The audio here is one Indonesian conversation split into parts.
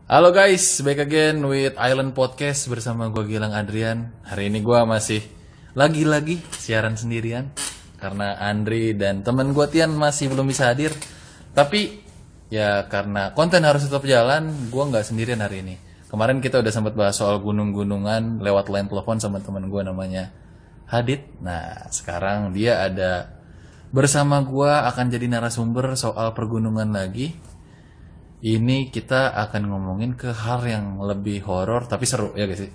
Halo guys, back again with Island Podcast bersama gue Gilang Adrian. Hari ini gue masih lagi-lagi siaran sendirian karena Andri dan teman gue Tian masih belum bisa hadir. Tapi ya karena konten harus tetap jalan, gue nggak sendirian hari ini. Kemarin kita udah sempat bahas soal gunung-gunungan lewat line telepon sama teman gue namanya Hadid. Nah sekarang dia ada bersama gue akan jadi narasumber soal pergunungan lagi. Ini kita akan ngomongin ke hal yang lebih horor tapi seru ya guys sih?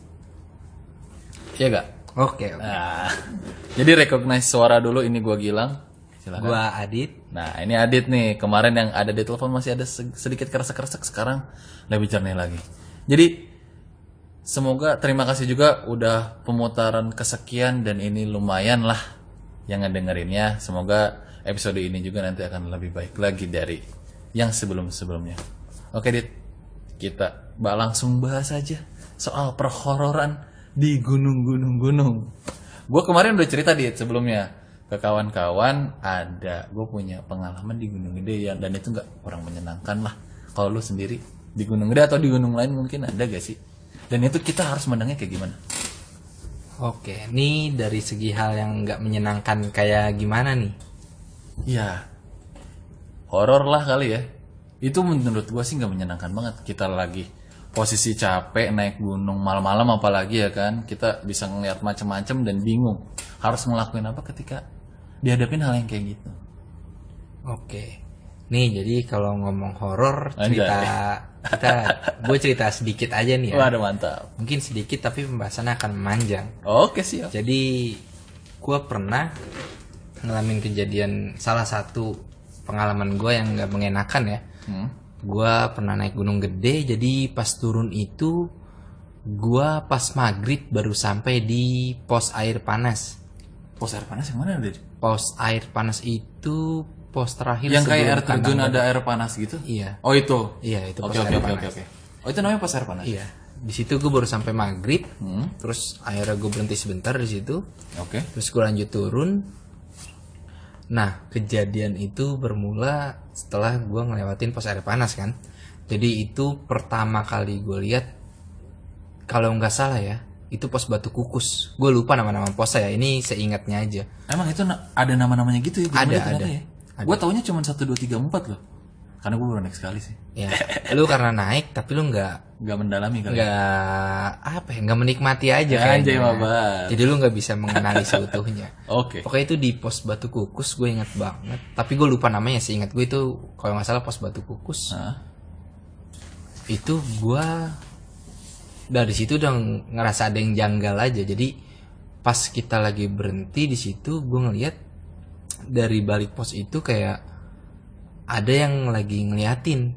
Iya gak? Oke. Nah, jadi recognize suara dulu, ini gua Gilang. Silakan. Gua Adit. Nah ini Adit nih, kemarin yang ada di telepon masih ada sedikit keresek-keresek, sekarang lebih jernih lagi. Jadi semoga terima kasih juga udah pemutaran kesekian dan ini lumayan lah yang ngedengerinnya. Semoga episode ini juga nanti akan lebih baik lagi dari yang sebelum-sebelumnya. Oke Dit, kita langsung bahas aja soal perhororan di gunung-gunung. Gue kemarin udah cerita Dit sebelumnya ke kawan-kawan, gue punya pengalaman di Gunung Gede ya, dan itu nggak kurang menyenangkan lah. Kalau lu sendiri di Gunung Gede atau di gunung lain mungkin ada gak sih? Dan itu kita harus menangnya kayak gimana? Oke, ini dari segi hal yang nggak menyenangkan kayak gimana nih? Ya, horor lah kali ya. Itu menurut gue sih nggak menyenangkan banget. Kita lagi posisi capek naik gunung malam-malam apalagi ya kan, kita bisa ngeliat macem-macem dan bingung harus ngelakuin apa ketika dihadapin hal yang kayak gitu. Oke, nih jadi kalau ngomong horor Anjay. gue cerita sedikit aja nih ya. Waduh mantap. Mungkin sedikit tapi pembahasannya akan memanjang. Oke siap. Jadi gue pernah ngalamin kejadian, salah satu pengalaman gue yang nggak mengenakan ya. Gue pernah naik Gunung Gede, jadi pas turun itu gue pas maghrib baru sampai di pos air panas. Pos air panas yang mana ada? Pos air panas itu pos terakhir Yang kayak sebelum air terjun kandang ada air panas gitu? Iya. Oh itu? Iya, itu pos Oke air oke panas. oke. Oh itu namanya pos air panas? Iya. Di situ gue baru sampai maghrib, terus akhirnya gue berhenti sebentar di situ, Oke. terus gue lanjut turun. Nah, kejadian itu bermula setelah gue ngelewatin pos air panas kan. Jadi itu pertama kali gue lihat, kalau nggak salah ya, itu pos Batu Kukus. Gue lupa nama-nama posnya ya, ini seingatnya aja. Emang itu ada nama-namanya gitu ya? Ada. Ya? Gue taunya cuma 1, 2, 3, 4 loh. Karena gue baru naik sekali sih. Ya, lu karena naik tapi lu nggak Mendalami kali. nggak menikmati aja Anjay kayaknya. mabar. Jadi lu nggak bisa mengenali seutuhnya. Oke. Pokoknya itu di pos Batu Kukus, gue ingat banget. Tapi gue lupa namanya sih, ingat gue itu kalau nggak salah pos Batu Kukus. Hah? Itu gue dari situ udah ngerasa ada yang janggal aja. Jadi pas kita lagi berhenti di situ, gue ngeliat dari balik pos itu kayak ada yang lagi ngeliatin,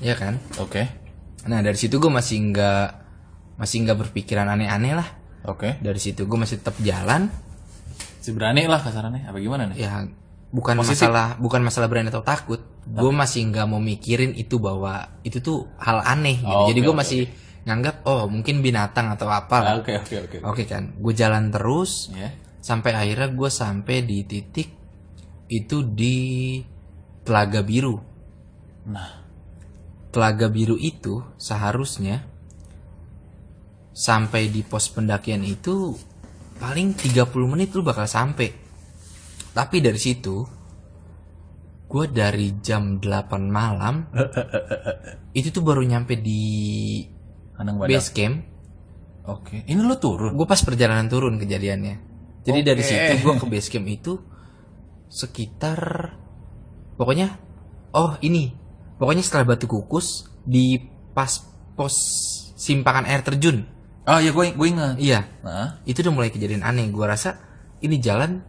ya kan? Oke. Nah dari situ gue masih nggak berpikiran aneh-aneh lah. Oke. Dari situ gue masih tetap jalan. Si berani lah kasarannya. Apa gimana nih? Ya bukan Positif. masalah berani atau takut. Gue masih nggak mau mikirin itu bahwa itu tuh hal aneh gitu. Oh, Jadi oke, gue oke. masih nganggap oke binatang atau apa lah. Oke. Oke kan, gue jalan terus Ya. sampai akhirnya gue sampai di titik itu di Telaga Biru. Nah. Telaga Biru itu seharusnya sampai di pos pendakian itu paling 30 menit lu bakal sampai. Tapi dari situ gue dari jam 8 malam itu tuh baru nyampe di Kandang badak. base camp. Oke. Ini lo turun? Gue pas perjalanan turun kejadiannya. Jadi dari situ gue ke base camp itu sekitar pokoknya pokoknya setelah Batu Kukus di pas pos simpangan air terjun. Oh iya gue ingat. Iya. Nah. Itu udah mulai kejadian aneh. Gue rasa ini jalan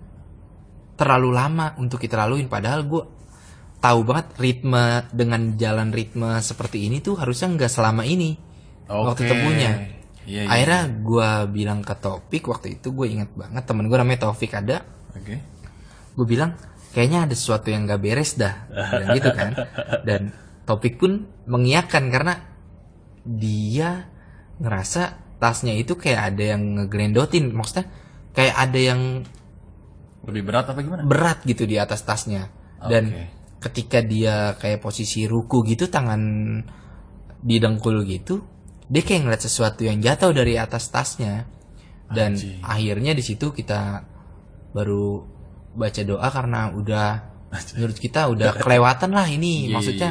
terlalu lama untuk kita laluin, padahal gue tahu banget ritme dengan jalan ritme seperti ini tuh harusnya nggak selama ini. Waktu tempuhnya. Iya. Akhirnya gue bilang ke Taufik, waktu itu gue ingat banget temen gue namanya Taufik ada. Oke. Gue bilang kayaknya ada sesuatu yang gak beres dah, bilang gitu kan. Dan Taufik pun mengiyakan karena dia ngerasa tasnya itu kayak ada yang ngegelendotin, maksudnya kayak ada yang Lebih berat apa gimana? berat gitu di atas tasnya. Dan Oke. ketika dia kayak posisi ruku gitu, tangan di dengkul gitu, dia kayak ngeliat sesuatu yang jatuh dari atas tasnya. Dan akhirnya di situ kita baru baca doa karena udah menurut kita udah kelewatan lah ini. Maksudnya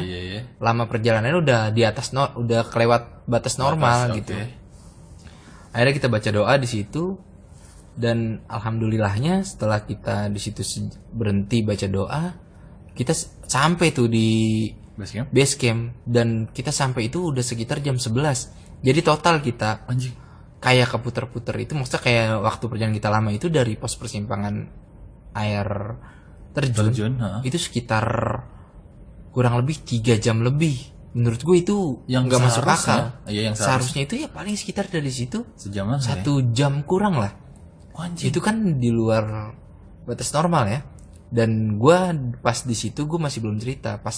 lama perjalanan udah di atas udah kelewat batas normal gitu. Akhirnya kita baca doa di situ dan alhamdulillahnya setelah kita di situ berhenti baca doa, kita sampai tuh di base camp dan kita sampai itu udah sekitar jam 11. Jadi total kita kayak keputer-puter itu, maksudnya kayak waktu perjalanan kita lama itu dari pos persimpangan air terjun itu sekitar kurang lebih 3 jam lebih. Menurut gue itu yang nggak masuk akal. Yang seharusnya itu ya paling sekitar dari situ sejaman 1 jam kurang lah. Itu kan di luar batas normal ya. Dan gue pas di situ gue masih belum cerita. Pas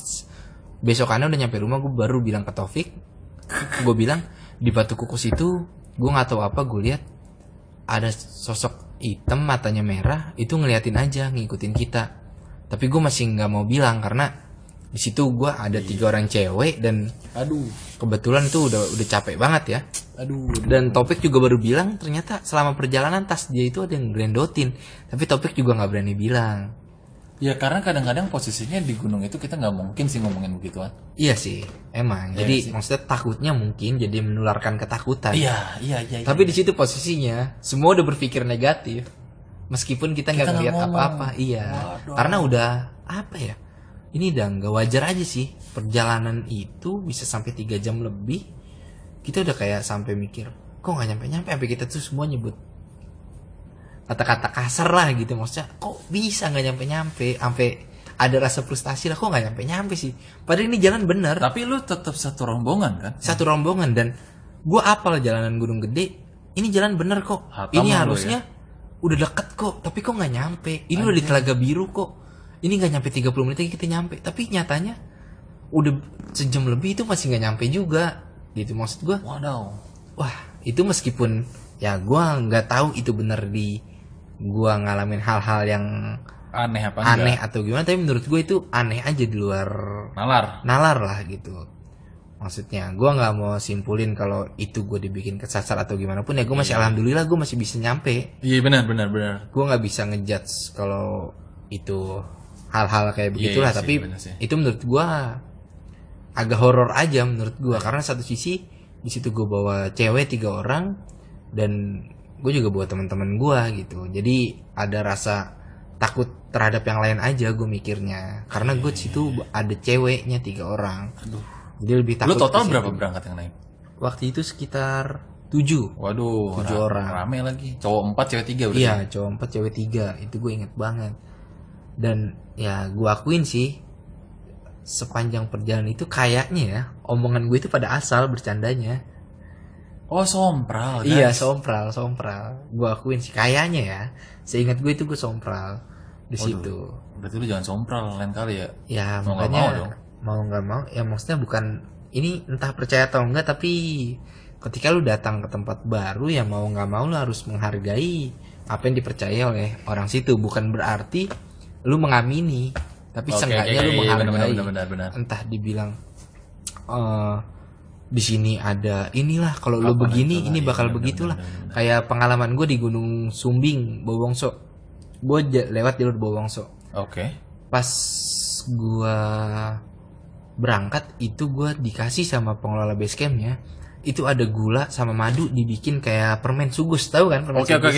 besokannya udah nyampe rumah, gue baru bilang ke Taufik, gue bilang di Batu Kukus itu gue nggak tahu apa, gue lihat ada sosok hitam matanya merah itu ngeliatin aja ngikutin kita. Tapi gue masih nggak mau bilang karena di situ gue ada 3 orang cewek dan kebetulan itu udah capek banget ya. Dan Topik juga baru bilang ternyata selama perjalanan tas dia itu ada yang grendotin, tapi Topik juga nggak berani bilang. Ya karena kadang-kadang posisinya di gunung itu kita nggak mungkin sih ngomongin begituan. Iya sih, emang. Jadi maksudnya takutnya mungkin jadi menularkan ketakutan. Iya. Tapi di situ posisinya semua udah berpikir negatif, meskipun kita nggak ngeliat apa-apa. Iya. Karena udah apa ya? Ini udah nggak wajar aja sih. Perjalanan itu bisa sampai 3 jam lebih. Kita udah kayak sampai mikir, kok nggak nyampe-nyampe? Sampai kita tuh semua nyebut kata-kata kasar lah gitu, maksudnya kok bisa nggak nyampe-nyampe, sampai ada rasa frustasi lah, kok nggak nyampe-nyampe sih, padahal ini jalan bener. Tapi lu tetap satu rombongan kan? Satu rombongan, dan gua apal jalanan Gunung Gede, ini jalan bener kok. Ini harusnya udah deket kok, tapi kok nggak nyampe. Ini udah di Telaga Biru kok, ini nggak nyampe 30 menit lagi kita nyampe, tapi nyatanya udah sejam lebih itu masih nggak nyampe juga gitu. Maksud gua, wah itu meskipun ya gua nggak tahu itu bener di gua ngalamin hal-hal yang aneh apa aneh atau gimana, tapi menurut gue itu aneh aja di luar nalar lah gitu. Maksudnya gua nggak mau simpulin kalau itu gue dibikin kesasar atau gimana pun ya, gue masih alhamdulillah gue masih bisa nyampe. Iya benar. Gue nggak bisa ngejudge kalau itu hal-hal kayak begitulah, tapi itu menurut gua agak horor aja menurut gua. Karena satu sisi di situ gue bawa cewek 3 orang dan gue juga buat teman-teman gue gitu, jadi ada rasa takut terhadap yang lain aja gue mikirnya, karena gue situ ada ceweknya 3 orang. Jadi lebih takut. Lu total berapa berangkat yang naik? Waktu itu sekitar 7. 7 orang. Rame lagi. Cowok 4 cewek 3 berarti. Iya, cowok 4 cewek 3. Itu gue inget banget. Dan ya gue akuin sih, sepanjang perjalanan itu kayaknya ya omongan gue itu pada asal bercandanya. Oh sompral guys. Iya sompral. Gue akuin sih kayaknya ya. Seingat gue itu gue sompral di situ. Berarti lu jangan sompral lain kali ya. Ya makanya mau nggak mau ya, maksudnya bukan ini entah percaya atau enggak, tapi ketika lu datang ke tempat baru ya mau nggak mau lu harus menghargai apa yang dipercaya oleh orang situ. Bukan berarti lu mengamini, tapi seenggaknya lu menghargai. Benar. Entah dibilang di sini ada inilah, kalau lu begini ini bakal begitulah. Kayak pengalaman gue di Gunung Sumbing Bowongso, gue lewat jalur Bowongso. Pas gue berangkat itu gue dikasih sama pengelola base campnya itu ada gula sama madu dibikin kayak permen sugus, tahu kan permen sugus?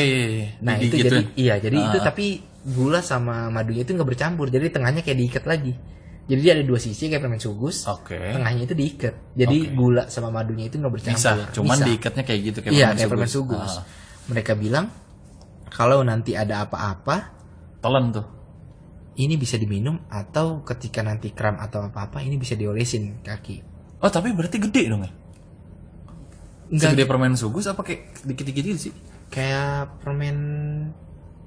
Nah itu gitu. Jadi itu tapi gula sama madunya itu nggak bercampur, jadi tengahnya kayak diikat lagi. Jadi dia ada 2 sisi kayak permen sugus, tengahnya itu diikat. Jadi gula sama madunya itu nggak bercampur. Cuman diikatnya kayak gitu kayak permen sugus. Mereka bilang kalau nanti ada apa-apa, telan tuh. Ini bisa diminum atau ketika nanti kram atau apa-apa ini bisa diolesin kaki. Oh tapi berarti gede dong ya? Segede permen sugus apa kayak dikit-dikit sih? Kayak permen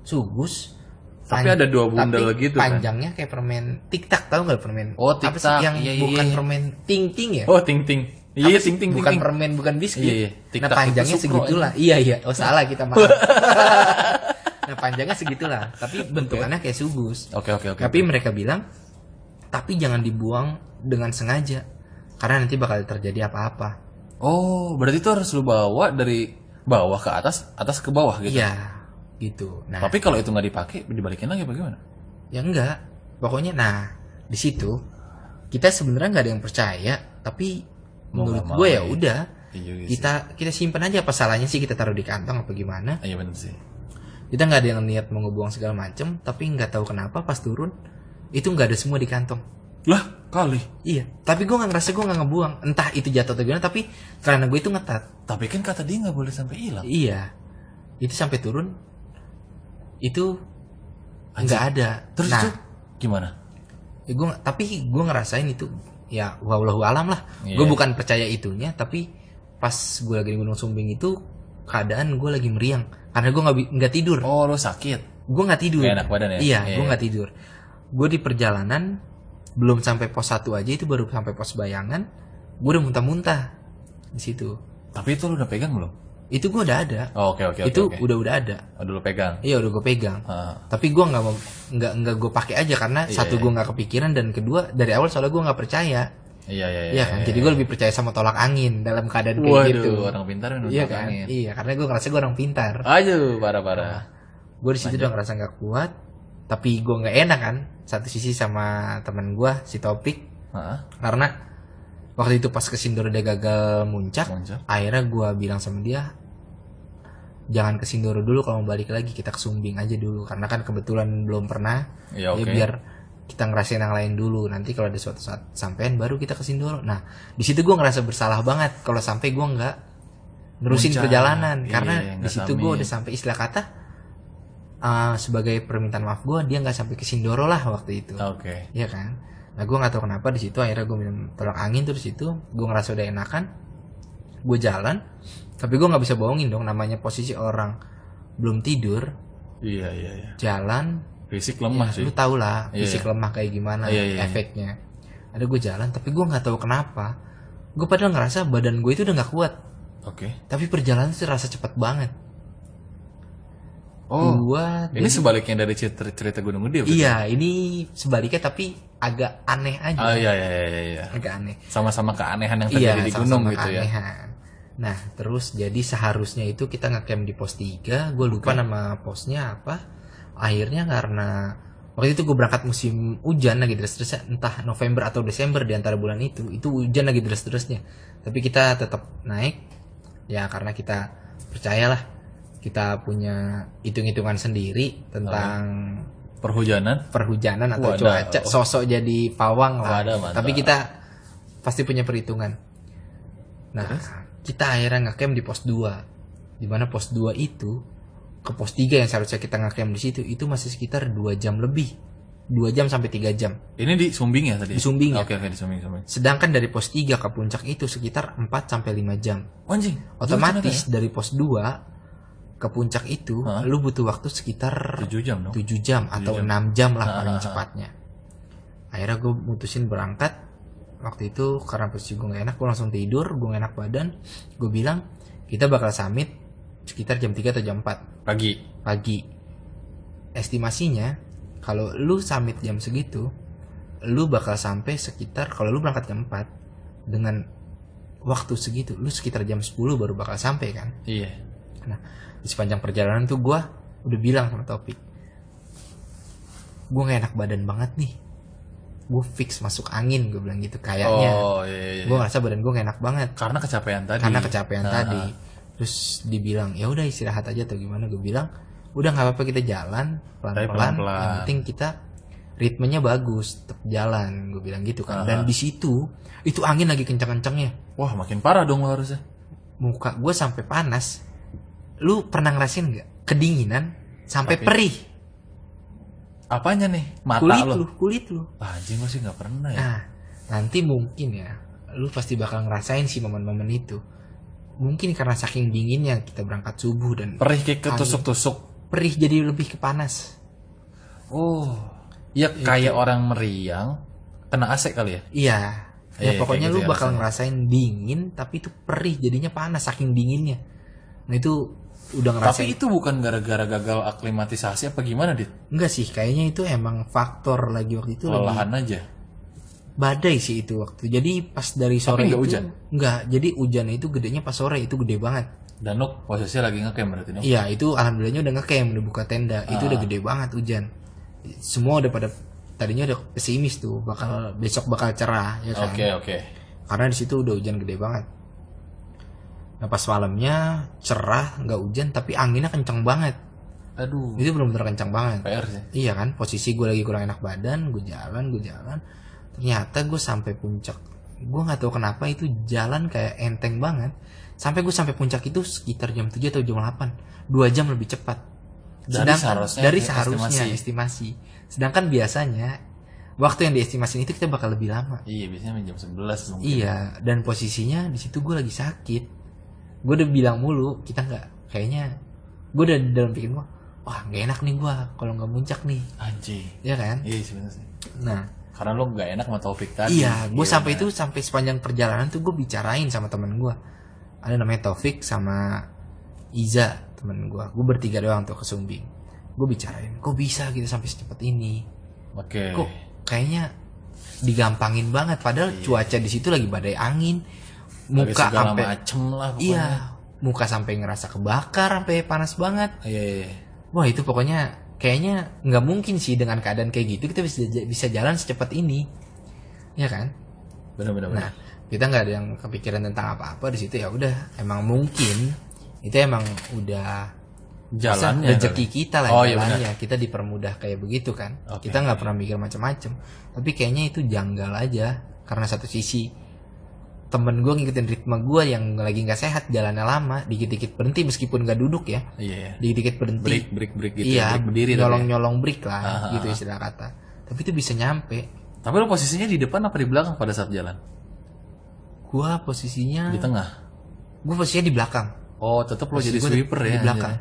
sugus. Tapi ada 2 bundel gitu kan. Panjangnya kayak permen tiktak, tahu nggak permen? Oh tiktak yang bukan permen ting-ting ya? Oh ting-ting. Iya ting-ting. Bukan permen, bukan biskuit. Nah panjangnya segitulah. Iya. Oh salah kita maaf. Nah panjangnya segitulah. Tapi bentukannya kayak sugus. Oke. Tapi mereka bilang, tapi jangan dibuang dengan sengaja. karena nanti bakal terjadi apa-apa. Oh, berarti itu harus lu bawa dari bawah ke atas, atas ke bawah gitu. Iya, gitu. Nah, Tapi kalau itu nggak dipakai, dibalikin lagi bagaimana? ya enggak. Pokoknya, nah di situ kita sebenarnya nggak ada yang percaya, tapi Mau menurut nggak mau gue ya ya. udah. Iya sih. Kita simpan aja, apa salahnya sih kita taruh di kantong apa gimana? Iya benar sih. Kita nggak ada yang niat mau ngebuang segala macem, tapi nggak tahu kenapa pas turun itu nggak ada semua di kantong. Lah, kali. Iya, tapi gue nggak ngerasa gue nggak ngebuang, entah itu jatuh atau gimana, tapi karena gue itu ngetat. Tapi kan kata dia nggak boleh sampai hilang. Iya, itu sampai turun itu nggak ada. Terus nah, tuh gimana? ya tapi gue ngerasain itu ya wallahu alam lah. Iya. Gue bukan percaya itunya, tapi pas gue lagi di Gunung Sumbing itu keadaan gue lagi meriang karena gue nggak tidur. Oh, lo sakit. Gue nggak tidur. Nggak enak badan ya? Iya, Iya. gue nggak tidur. Gue di perjalanan belum sampai pos 1 aja, itu baru sampai pos Bayangan, gue udah muntah-muntah di situ. Tapi itu lo udah pegang belum? Itu gue udah ada. Oh, oke. Itu oke. udah ada. Oh, dulu pegang. Iya, udah gue pegang. Ah. Tapi gue nggak gue pakai aja karena Iya, satu gue nggak kepikiran, dan kedua dari awal soalnya gue nggak percaya. Iya. Iya kan, jadi gue lebih percaya sama tolak angin dalam keadaan kayak Waduh, gitu. orang pintar minum Iya tolak kan, angin. iya karena gue ngerasa gue orang pintar. Aduh, parah. Gue di situ udah ngerasa nggak kuat, tapi gue nggak enak kan. Satu sisi sama teman gue si Topik, Hah? karena waktu itu pas ke Sindoro dia gagal muncak. Muncak. Akhirnya gue bilang sama dia, jangan ke Sindoro dulu, kalau mau balik lagi kita ke Sumbing aja dulu, karena kan kebetulan belum pernah. Iya, Ya oke. biar kita ngerasain yang lain dulu, nanti kalau ada suatu saat sampean baru kita ke Sindoro. Nah di situ gue ngerasa bersalah banget kalau sampai gue nggak nerusin Muncak. perjalanan, Iya, karena nggak di situ gue samit. udah sampai istilah kata sebagai permintaan maaf gue, dia nggak sampai ke Sindoro lah waktu itu. Oke. Iya kan. Nah gue nggak tahu kenapa di situ akhirnya gue minum tolak angin, terus itu gue ngerasa udah enakan, gue jalan. Tapi gue nggak bisa bohongin dong, namanya posisi orang belum tidur, Iya. jalan. Fisik lemah sih. Lu tau lah Iya, fisik iya. lemah kayak gimana Iya. efeknya. Ada gue jalan, tapi gue nggak tahu kenapa. Gue padahal ngerasa badan gue itu udah nggak kuat, Oke. tapi perjalanan itu rasa cepet banget. Oh, Gua ini sebaliknya dari cerita Gunung Gede. berarti? iya, ini sebaliknya tapi agak aneh aja. Oh iya. Agak aneh. Sama-sama keanehan yang Iya, terjadi di gunung sama-sama gitu ya. keanehan. Nah, terus jadi seharusnya itu kita ngecamp di pos 3. Gue lupa nama posnya apa. Akhirnya karena waktu itu gue berangkat musim hujan lagi deras-derasnya, entah November atau Desember, di antara bulan itu hujan lagi deras-derasnya. Tapi kita tetap naik ya karena kita percayalah kita punya hitung-hitungan sendiri tentang perhujanan atau Wadah. cuaca. Sosok jadi pawang lah. Wadah, mantap. Tapi kita pasti punya perhitungan. Nah, kita akhirnya ngecamp di pos 2. Di mana pos 2 itu ke pos 3 yang seharusnya kita ngecamp di situ itu masih sekitar 2 jam lebih. 2 jam sampai 3 jam. Ini di Sumbing ya tadi? Di Sumbing ya. Oke, di Sumbing. Sedangkan dari pos 3 ke puncak itu sekitar 4 sampai 5 jam. Anjing. Otomatis dari pos 2 ke puncak itu lu butuh waktu sekitar 7 jam dong. 7 jam atau 6 jam lah paling cepatnya. Akhirnya gue mutusin berangkat. Waktu itu karena posisi gue gak enak, gue langsung tidur, gue gak enak badan. Gue bilang kita bakal summit sekitar jam 3 atau jam 4 pagi. Estimasinya kalau lu summit jam segitu, lu bakal sampai sekitar, kalau lu berangkat jam 4 dengan waktu segitu, lu sekitar jam 10 baru bakal sampai kan. Iya. Nah, di sepanjang perjalanan tuh gue udah bilang sama Topik, gue gak enak badan banget nih, gue fix masuk angin, gue bilang gitu kayaknya. Oh iya. Gue ngerasa badan gue gak enak banget Karena kecapean tadi. tadi. Terus dibilang ya udah istirahat aja atau gimana. Gue bilang udah nggak apa-apa, kita jalan pelan-pelan. Yang penting kita ritmenya bagus, tetap jalan. Gue bilang gitu kan. Dan di situ itu angin lagi kencang-kencangnya. Wah, makin parah dong lo harusnya. Muka gue sampai panas. Lu pernah ngerasin nggak kedinginan sampai perih? Apanya nih? Mata Kulit lu. Anjing, gue sih nggak pernah ya. Nah, nanti mungkin ya, lu pasti bakal ngerasain sih momen-momen itu. Mungkin karena saking dinginnya kita berangkat subuh dan Perih kayak ketusuk-tusuk. perih jadi lebih ke panas. Oh, ya kayak orang meriang kena AC kali ya? Iya. Ya Iya, pokoknya kayak gitu lu ya bakal rasanya. ngerasain dingin tapi itu perih jadinya panas saking dinginnya. Nah itu udah Tapi ngerasain. itu bukan gara-gara gagal aklimatisasi apa gimana, Dit? Enggak sih, kayaknya itu emang faktor lagi waktu itu lagi Kelelahan aja. badai sih itu waktu. Jadi pas dari sore nggak itu hujan? Nggak, jadi hujan itu gedenya pas sore, itu gede banget. Dan lo posisinya lagi ngecamp berarti no? Iya, itu alhamdulillahnya udah ngecamp, udah buka tenda. Itu udah gede banget hujan. Semua udah pada tadinya udah pesimis tuh besok bakal cerah ya kan. Oke. Karena di situ udah hujan gede banget. Nah pas malamnya cerah, nggak hujan tapi anginnya kencang banget. Aduh. Itu benar-benar kencang banget. PR sih. Iya kan, posisi gue lagi kurang enak badan, gue jalan. Ternyata gue sampai puncak. Gue nggak tahu kenapa itu jalan kayak enteng banget. Sampai gue sampai puncak itu sekitar jam 7 atau jam 8. 2 jam lebih cepat. Dari seharusnya estimasi. Sedangkan biasanya waktu yang diestimasi itu kita bakal lebih lama. Iya, biasanya jam 11 mungkin. Iya, dan posisinya di situ gue lagi sakit. Gue udah bilang mulu, kita nggak, kayaknya gue udah dalam pikiran gue, wah nggak enak nih gue kalau nggak muncak nih. Anjing. Iya kan? Iya sebenarnya. Nah, karena lo nggak enak sama Taufik tadi. iya, gue sampai sepanjang perjalanan tuh gue bicarain sama temen gue. Ada namanya Taufik sama Iza, temen gue. Gue bertiga doang tuh ke Sumbing. Gue bicarain, kok bisa gitu sampai secepat ini? Oke. Kok kayaknya digampangin banget, padahal cuaca di situ lagi badai angin. Muka sampai macem lah pokoknya. Iya, muka sampai ngerasa kebakar, sampai panas banget. Iya. Wah itu pokoknya kayaknya nggak mungkin sih dengan keadaan kayak gitu kita bisa jalan secepat ini, ya kan? Benar. Nah kita nggak ada yang kepikiran tentang apa-apa di situ, ya udah emang mungkin itu emang udah jalannya rezeki kita lah jalannya. Kita dipermudah kayak begitu kan. Kita nggak pernah mikir macam-macam, tapi kayaknya itu janggal aja karena satu sisi temen gue ngikutin ritme gue yang lagi nggak sehat, jalannya lama, dikit-dikit berhenti meskipun nggak duduk ya. Iya. Dikit-dikit berhenti. Break gitu. Iya, break berdiri nyolong break lah, gitu istilah kata. Tapi itu bisa nyampe. Tapi lo posisinya di depan apa di belakang pada saat jalan? Gua posisinya di tengah. Gua posisinya di belakang. Oh, tetap lo jadi Posisi gua sweeper ya. di belakang.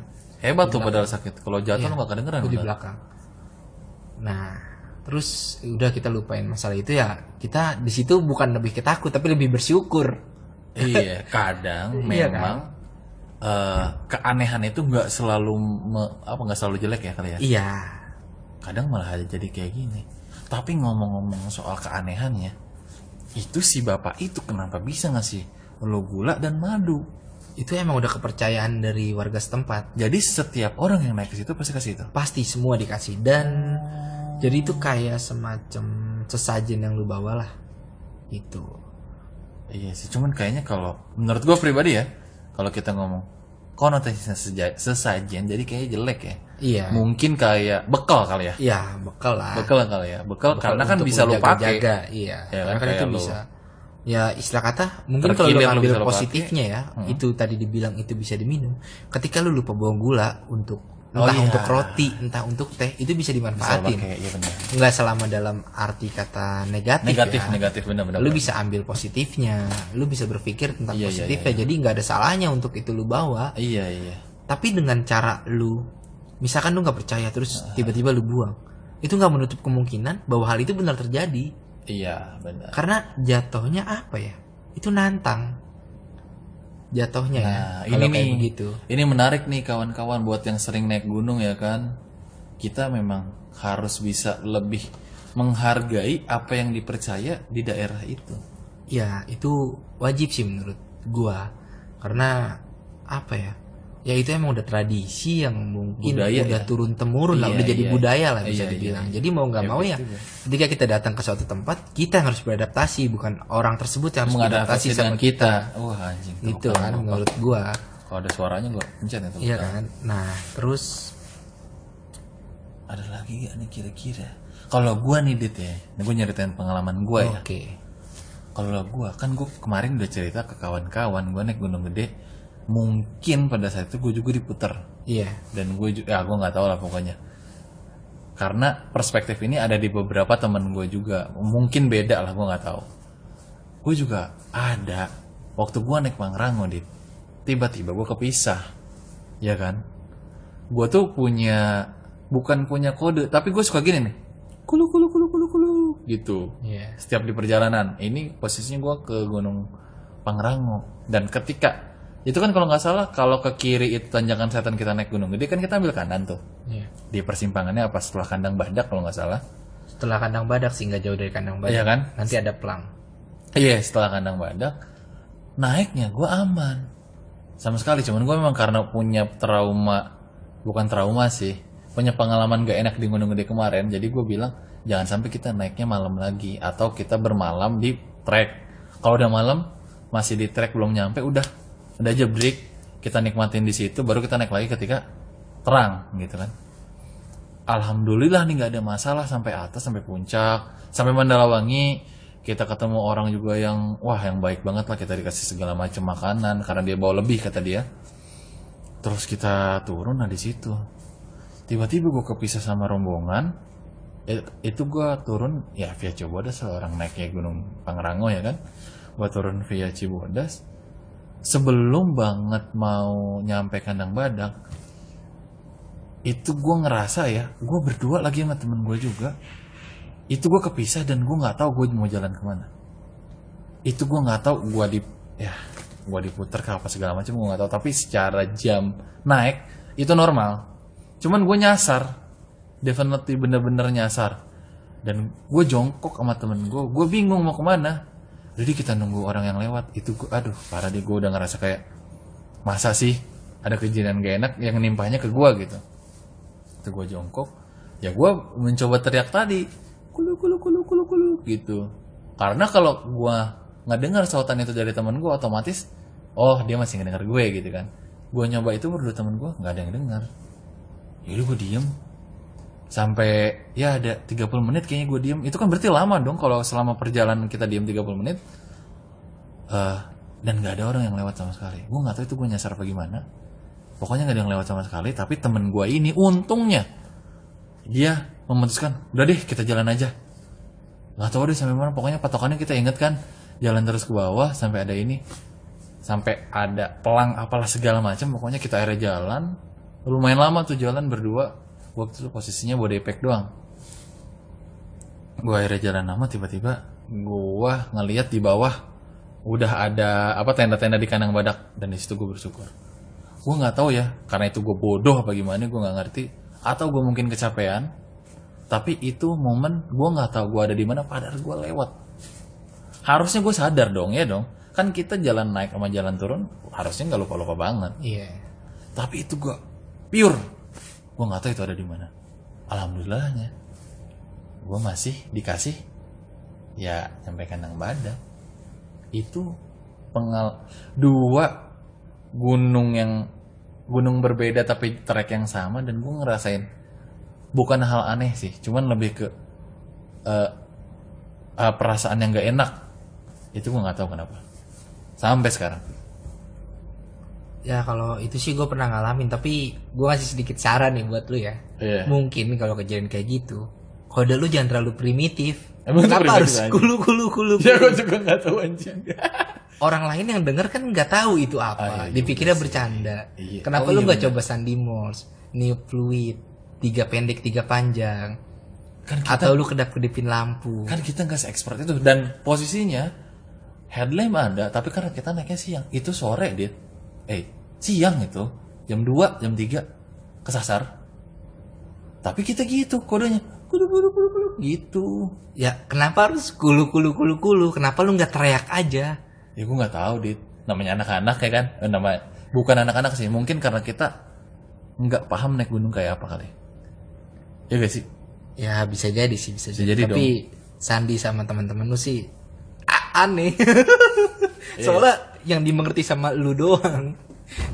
Hebat tuh padahal sakit. Kalau jatuh lo gak kedengeran. Gua di belakang. Nah, terus udah kita lupain masalah itu ya. Kita di situ bukan lebih ketakut tapi lebih bersyukur. Iya, kadang Iya, memang keanehan itu nggak selalu nggak selalu jelek ya kali ya. Iya. Kadang malah jadi kayak gini. Tapi ngomong-ngomong soal keanehannya, itu si bapak itu kenapa bisa ngasih lo gula dan madu? Itu emang udah kepercayaan dari warga setempat. Jadi setiap orang yang naik ke situ pasti kasih itu. Pasti semua dikasih, dan jadi itu kayak semacam sesajen yang lu bawalah. Itu. Iya sih, cuman kayaknya kalau menurut gue pribadi ya, kalau kita ngomong konotasinya sesajen, jadi kayaknya jelek ya. Iya. Mungkin kayak bekal kali ya. Iya, bekal lah. Bekal kali ya. Bekal karena kan bisa lu pakai. Iya. Ya, karena kan itu bisa. Ya istilah kata mungkin kalau lu ambil positifnya ya, itu tadi dibilang itu bisa diminum. Ketika lu lupa bawa gula untuk untuk roti, entah untuk teh, itu bisa dimanfaatin. Enggak selama dalam arti kata negatif benar-benar. Lu bisa ambil positifnya, lu bisa berpikir tentang positifnya. Jadi nggak ada salahnya untuk itu lu bawa. Iya. Tapi dengan cara lu, misalkan lu nggak percaya terus tiba-tiba lu buang, itu nggak menutup kemungkinan bahwa hal itu benar terjadi. Iya, benar. Karena jatuhnya apa ya? Itu nantang. Jatuhnya ya. Ini nih, begitu. Ini menarik nih kawan-kawan buat yang sering naik gunung ya kan. Kita memang harus bisa lebih menghargai apa yang dipercaya di daerah itu. Ya, itu wajib sih menurut gua. Karena apa ya? Ya itu emang udah tradisi yang mungkin budaya, udah turun temurun lah, udah jadi budaya lah bisa dibilang. Jadi mau nggak mau ya, ketika kita datang ke suatu tempat, kita yang harus beradaptasi, bukan orang tersebut yang harus beradaptasi sama kita. Wah anjing. Itu kan menurut gua. Kalau ada suaranya gua pencet itu. Iya kan. Nah terus ada lagi gak nih kira-kira? Kalau gua nih Dit ya, gua nyeritain pengalaman gua ya. Oke. Kalau gua kemarin udah cerita ke kawan-kawan gua naik Gunung Gede. Mungkin pada saat itu gue juga diputar. Iya. Dan gue nggak tahu lah pokoknya. Karena perspektif ini ada di beberapa teman gue juga. Mungkin beda lah, gue nggak tahu. Gue juga ada. Waktu gue naik Pangrango, Dit, tiba-tiba gue kepisah, ya kan? Gue tuh bukan punya kode, tapi gue suka gini nih, kulu gitu. Iya. Setiap di perjalanan. Ini posisinya gue ke Gunung Pangrango, dan ketika itu kan kalau nggak salah, kalau ke kiri itu tanjakan setan kita naik Gunung Gede kan kita ambil kanan tuh. Iya. Di persimpangannya apa setelah kandang badak kalau nggak salah. Setelah kandang badak sih, nggak jauh dari kandang badak. Iya kan? Nanti ada pelang. Iya, setelah kandang badak naiknya gue aman sama sekali. Cuman gue memang karena punya trauma, bukan trauma sih, punya pengalaman gak enak di Gunung Gede kemarin. Jadi gue bilang jangan sampai kita naiknya malam lagi atau kita bermalam di trek. Kalau udah malam masih di trek belum nyampe, udah aja break, kita nikmatin di situ, baru kita naik lagi ketika terang gitu kan. Alhamdulillah nih nggak ada masalah sampai atas, sampai puncak, sampai Mandalawangi. Kita ketemu orang juga yang yang baik banget lah, kita dikasih segala macam makanan karena dia bawa lebih kata dia. Terus kita turun, nah di situ tiba-tiba gue kepisah sama rombongan. Itu gue turun ya via Cibodas, seorang naiknya Gunung Pangrango ya kan. Gue turun via Cibodas. Sebelum banget mau nyampe kandang badak, itu gue ngerasa ya, gue berdua lagi sama temen gue juga. Itu gue kepisah dan gue nggak tahu gue mau jalan kemana. Itu gue nggak tahu gue diputar ke apa segala macam, gue nggak tahu. Tapi secara jam naik itu normal. Cuman gue nyasar, definitely bener-bener nyasar. Dan gue jongkok sama temen gue bingung mau kemana. Jadi kita nunggu orang yang lewat. Itu gue, aduh parah deh, gue udah ngerasa kayak masa sih ada kejadian gak enak yang nimpahnya ke gue gitu. Itu gue jongkok, ya gue mencoba teriak tadi, kulu gitu. Karena kalau gue nggak dengar sautan itu dari teman gue, otomatis dia masih ngedengar gue gitu kan. Gue nyoba itu berdua, temen gue nggak ada yang dengar. Jadi gue diem sampai ya ada 30 menit kayaknya gue diem. Itu kan berarti lama dong kalau selama perjalanan kita diem 30 menit. Dan nggak ada orang yang lewat sama sekali. Gue nggak tahu itu gue nyasar apa gimana. Pokoknya nggak ada yang lewat sama sekali. Tapi temen gue ini untungnya dia memutuskan, udah deh kita jalan aja. Nggak tahu deh sampai mana, pokoknya patokannya kita inget kan, jalan terus ke bawah sampai ada ini, sampai ada pelang apalah segala macam. Pokoknya kita akhirnya jalan, lumayan lama tuh jalan berdua. Waktu itu posisinya body pack doang. Gue akhirnya jalan lama, tiba-tiba gue ngeliat di bawah udah ada tenda-tenda di kandang badak, dan di situ gue bersyukur. Gue nggak tahu ya, karena itu gue bodoh apa gimana, gue nggak ngerti, atau gue mungkin kecapean. Tapi itu momen gue nggak tahu gue ada di mana, padahal gue lewat. Harusnya gue sadar dong ya dong. Kan kita jalan naik sama jalan turun harusnya nggak lupa-lupa banget. Iya. Tapi itu gue pure, gue nggak tahu itu ada di mana. Alhamdulillahnya gue masih dikasih ya sampai kandang badak. Itu dua gunung berbeda tapi trek yang sama, dan gue ngerasain bukan hal aneh sih, cuman lebih ke perasaan yang gak enak. Itu gue nggak tahu kenapa sampai sekarang. Ya kalau itu sih gue pernah ngalamin, tapi gue ngasih sedikit saran nih buat lu ya. Yeah. Mungkin kalau kejadian kayak gitu, kode lu jangan terlalu primitif. Emang kenapa harus aja? kulu? Ya gue juga nggak tahu anjing. Orang lain yang denger kan nggak tahu itu apa, dipikirnya bercanda. Iya. Kenapa lu nggak coba Sandy Malls, New Fluid, 3 pendek 3 panjang, kan atau lu kedap-kedipin lampu? Kan kita nggak se-expert itu, dan posisinya headlamp ada, tapi karena kita naiknya siang, itu sore dit, siang itu jam 2 jam 3 kesasar. Tapi kita gitu kodenya, kulu gitu. Ya kenapa harus kulu? Kenapa lu nggak teriak aja? Ya gue nggak tahu dit, namanya anak-anak ya kan, bukan anak-anak sih, mungkin karena kita nggak paham naik gunung kayak apa kali. Ya gak sih? Ya bisa jadi sih, bisa jadi. Tapi dong. Sandi sama teman-teman lu sih aneh. Soalnya yang dimengerti sama lu doang.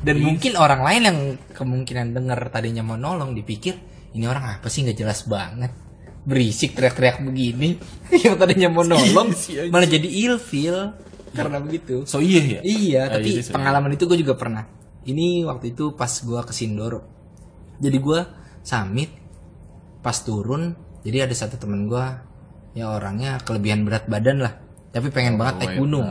Dan mungkin orang lain yang kemungkinan denger tadinya mau nolong dipikir ini orang apa sih, nggak jelas banget, berisik teriak-teriak begini. Yang tadinya mau nolong malah jadi ilfil karena begitu. So iya ya? Iya, tapi pengalaman itu gue juga pernah. Ini waktu itu pas gue ke Sindoro. Jadi gue summit, pas turun, jadi ada satu temen gue ya orangnya kelebihan berat badan lah, tapi pengen banget naik gunung.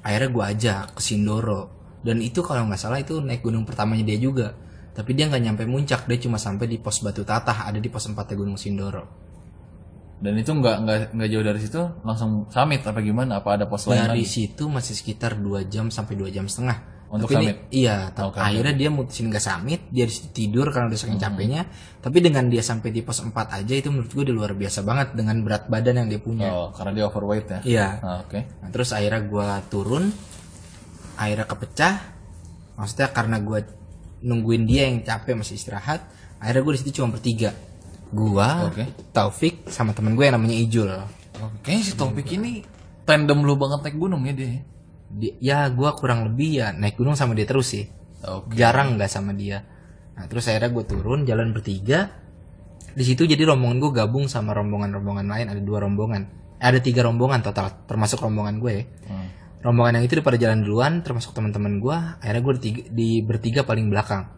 Akhirnya gue ajak ke Sindoro, dan itu kalau nggak salah itu naik gunung pertamanya dia juga. Tapi dia nggak nyampe muncak, dia cuma sampai di pos Batu Tatah, ada di pos 4 Gunung Sindoro. Dan itu nggak jauh dari situ langsung summit apa gimana? Apa ada pos lain lagi? Dari lagi? situ masih sekitar 2 jam sampai 2 jam setengah. untuk Tapi summit. Oke, akhirnya dia mutusin gak summit, dia disitu tidur karena udah saking capeknya. Tapi dengan dia sampai di pos 4 aja itu menurut gue udah luar biasa banget dengan berat badan yang dia punya. Oh, karena dia overweight ya. Iya. Oke. Nah, terus akhirnya gue turun, akhirnya kepecah. Maksudnya karena gue nungguin dia yang capek masih istirahat, akhirnya gue di situ cuma bertiga. Gue, Taufik, sama temen gue yang namanya Ijul. Kayaknya si Topik ini tandem lu banget naik gunung ya dia. Ya gue kurang lebih ya naik gunung sama dia terus sih. Oke. Jarang nggak sama dia. Nah terus akhirnya gue turun jalan bertiga. Di situ jadi rombongan gue gabung sama rombongan-rombongan lain, ada 2 rombongan. Ada 3 rombongan total termasuk rombongan gue. Rombongan yang itu udah pada jalan duluan termasuk teman-teman gue. Akhirnya gue di bertiga paling belakang.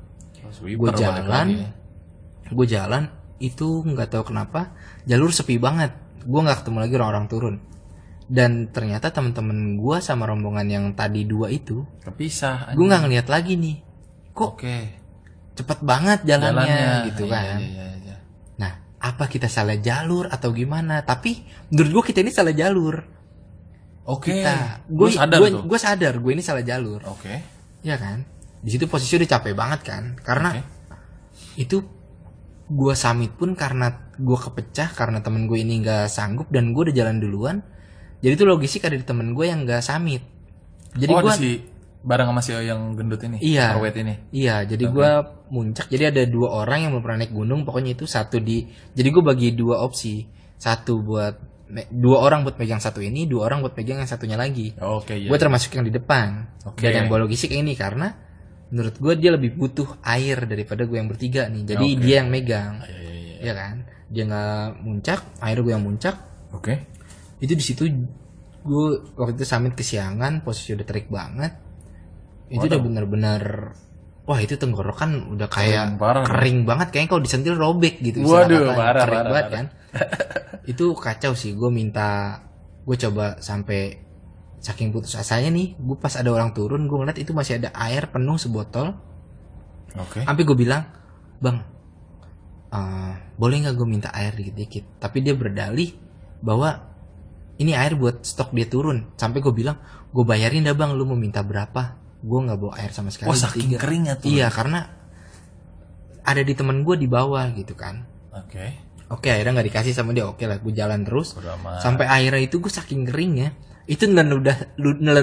Gue jalan itu nggak tahu kenapa jalur sepi banget. Gue nggak ketemu lagi orang-orang turun. Dan ternyata teman-teman gue sama rombongan yang tadi 2 itu kepisah. gue nggak ngeliat lagi nih. Kok cepet banget jalannya gitu kan. Iya. Nah, apa kita salah jalur atau gimana? Tapi menurut gue kita ini salah jalur. Oke. Gue sadar gue ini salah jalur. Oke. Ya kan? Di situ posisi udah capek banget kan? Karena itu gue summit pun karena gue kepecah karena temen gue ini nggak sanggup dan gue udah jalan duluan. Jadi itu logistik ada di temen gue yang nggak summit. Jadi gue bareng sama si yang gendut ini, iya, overweight ini. Iya, jadi gue muncak. Jadi ada 2 orang yang belum pernah naik gunung. Pokoknya itu jadi gue bagi 2 opsi. 2 orang buat pegang satu ini, 2 orang buat pegang yang satunya lagi. Iya. Gue termasuk yang di depan. Dan yang bawa logistik ini karena menurut gue dia lebih butuh air daripada gue yang bertiga nih. Jadi dia yang megang. Iya kan? Dia nggak muncak, akhirnya gue yang muncak. Itu di situ gue waktu itu summit kesiangan, posisi udah terik banget. Itu udah bener-bener wah itu tenggorokan udah kayak kering banget, kayaknya kalau disentil robek gitu. Waduh, parah banget kan. Itu kacau sih. Gue coba sampai saking putus asanya nih, gue pas ada orang turun gue ngeliat itu masih ada air penuh sebotol. Sampai gue bilang, bang, boleh nggak gue minta air dikit-dikit? Tapi dia berdalih bahwa ini air buat stok dia turun. Sampai gue bilang, gue bayarin dah bang, lu mau minta berapa? Gue nggak bawa air sama sekali. Saking keringnya tuh. Iya, karena ada di temen gue di bawah gitu kan. Oke, akhirnya nggak dikasih sama dia. Oke lah, gue jalan terus sampai akhirnya itu gue saking keringnya itu nelen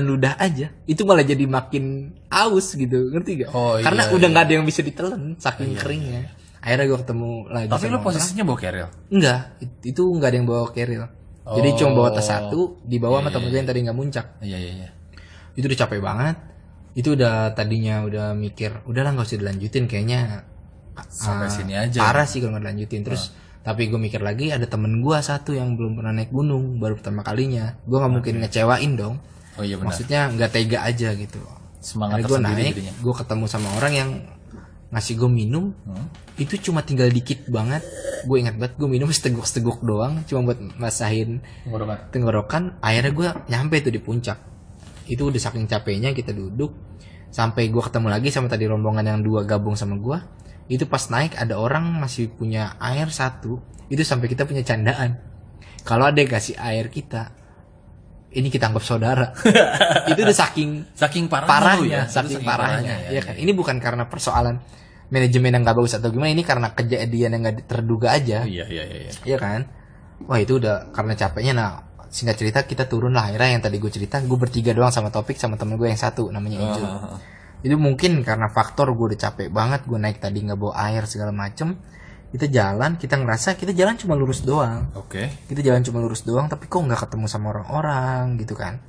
ludah aja, itu malah jadi makin aus gitu, ngerti gak? Karena udah nggak ada yang bisa ditelen saking keringnya. Akhirnya gue ketemu lagi. Tapi lu posisinya bawa carrier? Enggak, itu nggak ada yang bawa carrier. Jadi cuma bawa tas satu, di bawah sama temen gue yang tadi nggak muncak. Iya. Itu udah capek banget. Itu udah tadinya udah mikir, udahlah nggak usah dilanjutin, kayaknya sampai sini aja. Parah sih kalau nggak dilanjutin. Terus tapi gue mikir lagi, ada temen gue satu yang belum pernah naik gunung, baru pertama kalinya. Gue nggak mungkin ngecewain dong. Iya benar. Maksudnya nggak tega aja gitu. Semangat gue naik, gue ketemu sama orang yang ngasih gue minum. Itu cuma tinggal dikit banget. Gue ingat banget, gue minum seteguk doang, cuma buat masahin tenggorokan. Akhirnya gue nyampe tuh di puncak. Itu udah saking capeknya kita duduk. Sampai gue ketemu lagi sama tadi rombongan yang 2 gabung sama gue. Itu pas naik ada orang masih punya air 1. Itu sampai kita punya candaan, kalau ada yang kasih air kita, ini kita anggap saudara. Itu udah saking parahnya. Ya kan. Ini bukan karena persoalan manajemen yang gak bagus atau gimana, ini karena kejadian yang gak terduga aja. Iya kan. Wah itu udah karena capeknya. Nah singkat cerita kita turun lah akhirnya, yang tadi gue cerita, gue bertiga doang sama Topik sama temen gue yang 1 namanya Angel. Itu mungkin karena faktor gue udah capek banget, gue naik tadi nggak bawa air segala macem. Kita jalan, kita ngerasa kita jalan cuma lurus doang. Kita jalan cuma lurus doang, tapi kok nggak ketemu sama orang-orang gitu kan.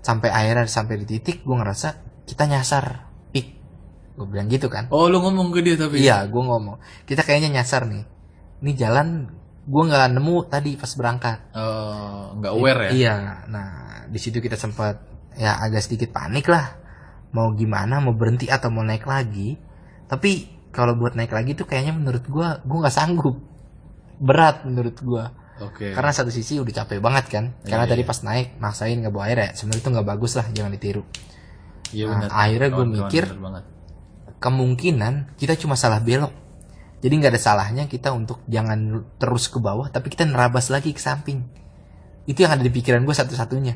Sampai akhirnya sampai di titik gue ngerasa kita nyasar pik. Gue bilang gitu kan. Lu ngomong ke dia tapi? Iya, gue ngomong. Kita kayaknya nyasar nih. Ini jalan gue nggak nemu tadi pas berangkat. Nggak aware ya? Iya. Nah di situ kita sempat ya agak sedikit panik lah. Mau gimana, mau berhenti atau mau naik lagi. Tapi kalau buat naik lagi tuh kayaknya menurut gue nggak sanggup, berat menurut gue. Karena satu sisi udah capek banget kan. Karena tadi pas naik maksain nggak bawa air ya, sebenarnya itu nggak bagus lah, jangan ditiru. Akhirnya gue mikir kemungkinan kita cuma salah belok. Jadi nggak ada salahnya kita untuk jangan terus ke bawah, tapi kita nerabas lagi ke samping. Itu yang ada di pikiran gue satu-satunya.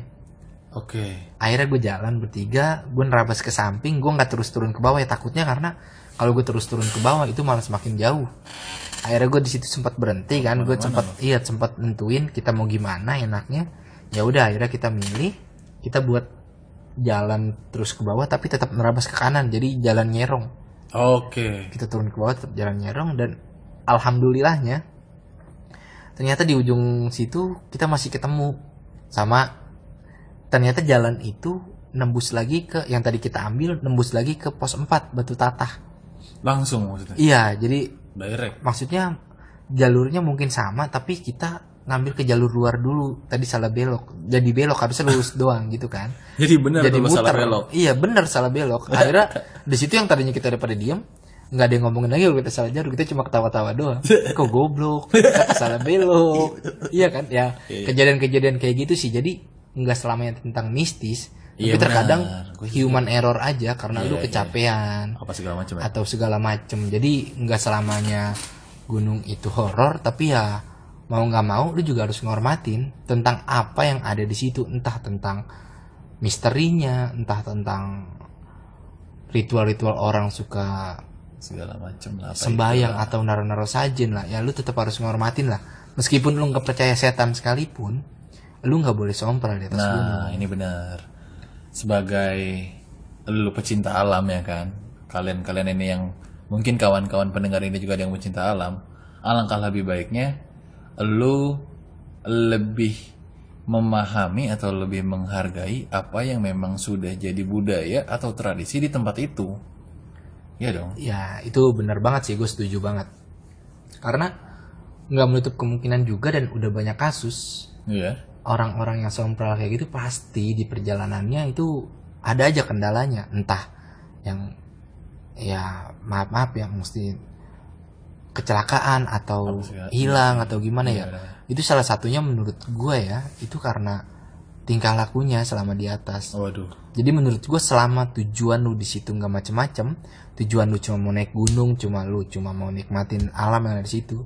Oke. Akhirnya gue jalan bertiga, gue nerabas ke samping, gue nggak terus turun ke bawah ya, takutnya karena kalau gue terus turun ke bawah itu malah semakin jauh. Akhirnya gue di situ sempat berhenti kan, gue sempat nentuin kita mau gimana enaknya. Ya udah akhirnya kita milih, kita buat jalan terus ke bawah tapi tetap nerabas ke kanan, jadi jalan nyerong. Oke. Kita turun ke bawah tetap jalan nyerong, dan alhamdulillahnya ternyata di ujung situ kita masih ketemu sama, ternyata jalan itu nembus lagi ke yang tadi kita ambil, nembus lagi ke pos 4 Batu Tatah. Langsung maksudnya. Iya, jadi Direct. maksudnya jalurnya mungkin sama tapi kita ngambil ke jalur luar dulu. Tadi salah belok, jadi belok habisnya lurus doang gitu kan. Jadi benar Jadi tuh salah muter. belok. Iya benar salah belok. Akhirnya di situ yang tadinya kita daripada diem, nggak ada yang ngomongin lagi kalau kita salah jalur, kita cuma ketawa-tawa doang. Kok goblok, kita salah belok. Iya kan, ya kejadian-kejadian kayak gitu sih. Jadi nggak selamanya tentang mistis, tapi Iya, terkadang benar. human error aja karena lu kecapean Apa segala macam ya. atau segala macem. Jadi nggak selamanya gunung itu horor, tapi ya mau nggak mau lu juga harus ngormatin tentang apa yang ada di situ, entah tentang misterinya, entah tentang ritual-ritual orang suka Segala macam lah. apa sembahyang itu lah. atau naro-naro sajen lah. Ya lu tetap harus ngormatin lah, meskipun lu nggak percaya setan sekalipun, lu nggak boleh sompral di atas gunung. Nah, ini benar. Sebagai lu pecinta alam ya kan. Kalian ini yang mungkin kawan-kawan pendengar ini juga ada yang pecinta alam. Alangkah lebih baiknya lu lebih memahami atau lebih menghargai apa yang memang sudah jadi budaya atau tradisi di tempat itu. Iya dong. Ya itu benar banget sih, gue setuju banget. Karena nggak menutup kemungkinan juga, dan udah banyak kasus Iya. orang-orang yang sompral kayak gitu pasti di perjalanannya itu ada aja kendalanya, entah yang ya maaf ya mesti kecelakaan atau hilang atau gimana ya. Itu salah satunya menurut gue ya, itu karena tingkah lakunya selama di atas. Waduh. Jadi menurut gue selama tujuan lu di situ nggak macem-macem, tujuan lu cuma mau naik gunung, cuma mau nikmatin alam yang ada di situ,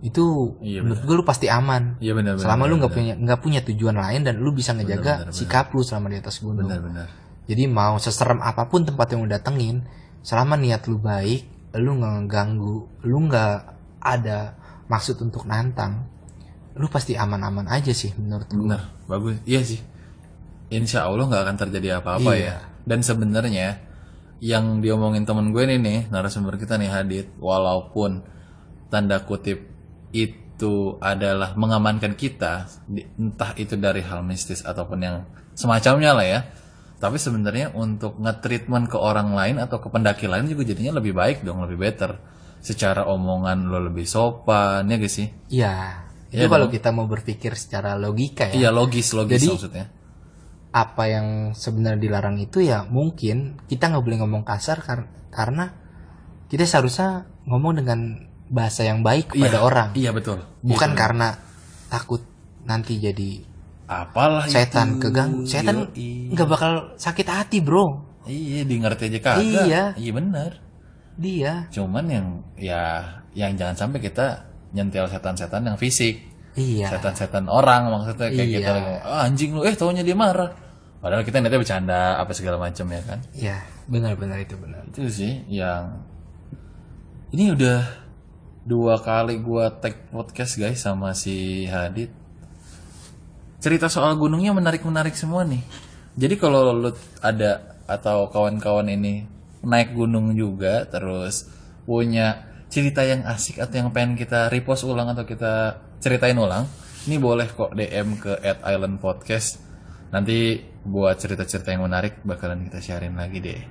itu menurut gue lu pasti aman. Iya benar. Selama lu nggak punya tujuan lain dan lu bisa ngejaga sikap lu selama di atas gunung. Benar. Jadi mau seserem apapun tempat yang lu datengin, selama niat lu baik, lu nggak ngeganggu, lu nggak ada maksud untuk nantang, lu pasti aman-aman aja sih menurut gue. Benar, bagus. Iya sih. Insya Allah nggak akan terjadi apa-apa ya. Dan sebenarnya yang diomongin temen gue nih narasumber kita nih Hadid, walaupun tanda kutip itu adalah mengamankan kita, entah itu dari hal mistis ataupun yang semacamnya lah ya. Tapi sebenarnya untuk nge-treatment ke orang lain atau ke pendaki lain juga jadinya lebih baik dong, lebih better. Secara omongan lo lebih sopan, ya gak sih? Iya. Itu kalau kita mau berpikir secara logika ya. Iya, logis Jadi, maksudnya. apa yang sebenarnya dilarang itu ya mungkin kita nggak boleh ngomong kasar karena kita seharusnya ngomong dengan bahasa yang baik kepada orang. Iya, betul. Bukan karena takut nanti jadi Apalah setan itu. keganggu. Setan nggak bakal sakit hati, bro. Iya, di ngerti aja kagak. Iya benar. Dia. Cuman yang jangan sampai kita nyentil setan-setan yang fisik. Iya. Setan-setan orang maksudnya kayak Iya. kita anjing lu taunya dia marah. Padahal kita niatnya bercanda apa segala macam ya kan. Iya, benar itu benar. Itu sih yang ini udah 2 kali gua tag podcast guys sama si Hadid. Cerita soal gunungnya menarik-menarik semua nih. Jadi kalau lu ada atau kawan-kawan ini naik gunung juga terus punya cerita yang asik atau yang pengen kita repost ulang atau kita ceritain ulang, ini boleh kok DM ke @islandpodcast. Nanti buat cerita-cerita yang menarik bakalan kita sharein lagi deh.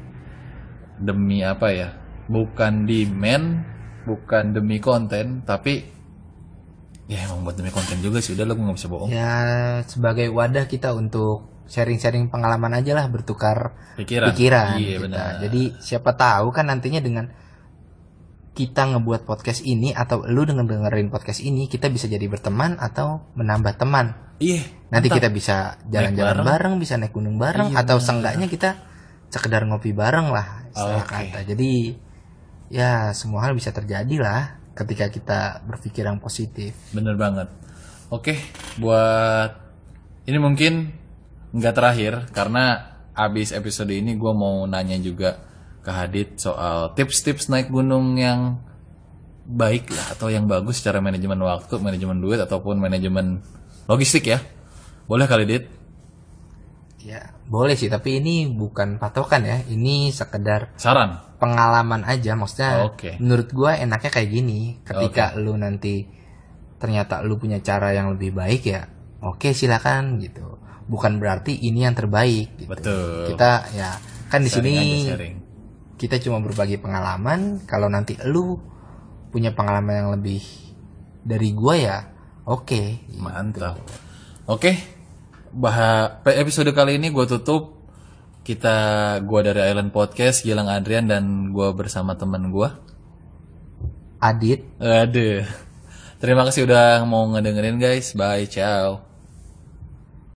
Demi apa ya? Bukan demand, bukan demi konten, tapi ya emang buat demi konten juga sih. Udah lo nggak bisa bohong. Ya sebagai wadah kita untuk sharing-sharing pengalaman aja lah, bertukar pikiran Iya, kita. benar. Jadi siapa tahu kan nantinya dengan kita ngebuat podcast ini atau lu dengan dengerin podcast ini, kita bisa jadi berteman atau menambah teman. Iya. Nanti mantap. kita bisa jalan-jalan bareng, bisa naik gunung bareng, atau seenggaknya kita sekedar ngopi bareng lah istilah kata. Jadi ya semua hal bisa terjadi lah ketika kita berpikir yang positif. Bener banget. Oke, buat ini mungkin nggak terakhir karena abis episode ini gue mau nanya juga ke Hadid soal tips-tips naik gunung yang baik lah atau yang bagus secara manajemen waktu, manajemen duit ataupun manajemen logistik ya. Boleh kali Dit? Ya, boleh sih, tapi ini bukan patokan ya. Ini sekedar Saran. pengalaman aja. Maksudnya Oke. menurut gua enaknya kayak gini. Ketika lu nanti ternyata lu punya cara yang lebih baik ya, oke silakan gitu. Bukan berarti ini yang terbaik gitu. Betul. Kita ya kan di Sharing sini aja, sharing. kita cuma berbagi pengalaman. Kalau nanti lu punya pengalaman yang lebih dari gua ya oke. Mantap. Oke. Episode kali ini gue tutup. Gue dari Island Podcast, Gilang Adrian dan gue bersama teman gue. Adit. Aduh. Terima kasih udah mau ngedengerin guys. Bye, ciao.